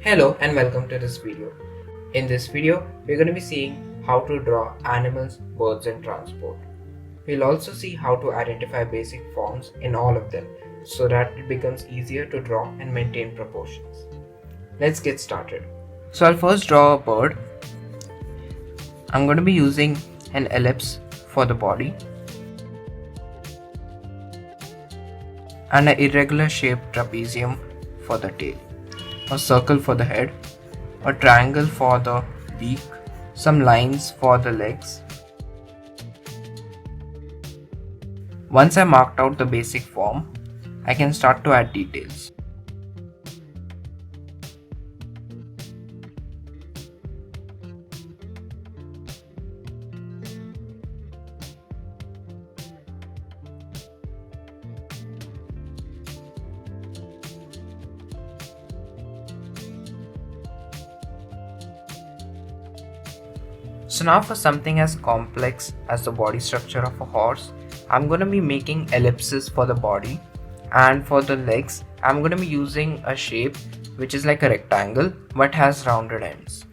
Hello and welcome to this video. In this video, we're going to be seeing how to draw animals, birds and transport. We'll also see how to identify basic forms in all of them so that it becomes easier to draw and maintain proportions. Let's get started. So I'll first draw a bird. I'm going to be using an ellipse for the body and an irregular shaped trapezium for the tail, a circle for the head, a triangle for the beak, some lines for the legs. Once I marked out the basic form, I can start to add details. So now for something as complex as the body structure of a horse, I'm going to be making ellipses for the body, and for the legs I'm going to be using a shape which is like a rectangle but has rounded ends.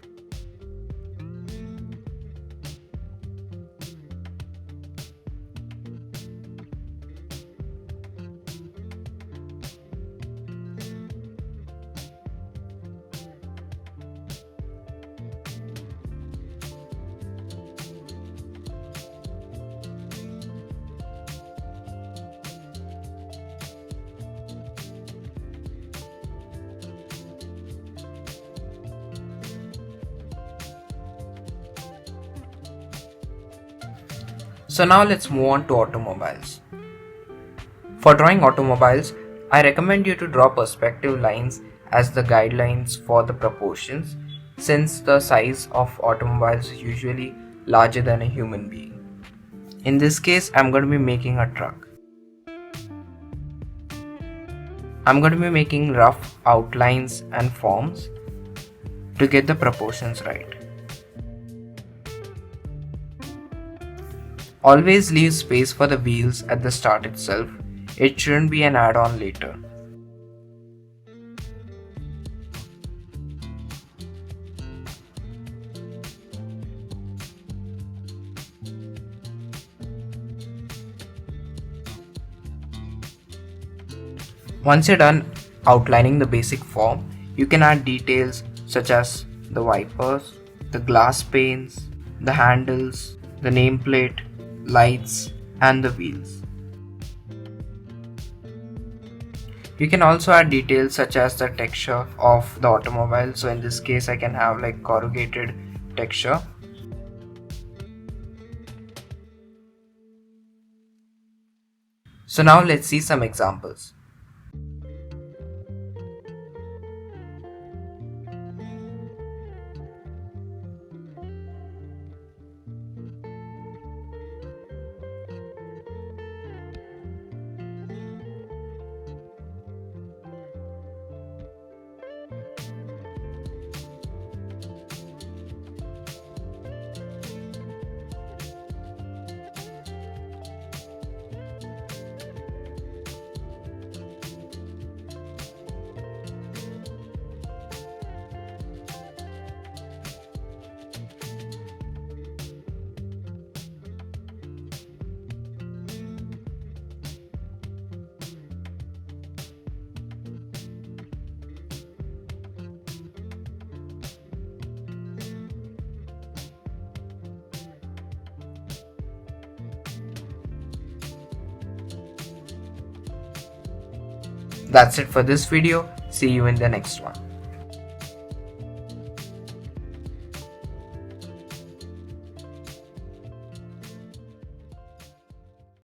So now let's move on to automobiles. For drawing automobiles, I recommend you to draw perspective lines as the guidelines for the proportions, since the size of automobiles is usually larger than a human being. In this case, I'm going to be making a truck. I'm going to be making rough outlines and forms to get the proportions right. Always leave space for the wheels at the start itself. It shouldn't be an add-on later. Once you're done outlining the basic form, you can add details such as the wipers, the glass panes, the handles, the nameplate, lights and the wheels. You can also add details such as the texture of the automobile. So in this case I can have like corrugated texture. So now let's see some examples. That's it for this video. See you in the next one.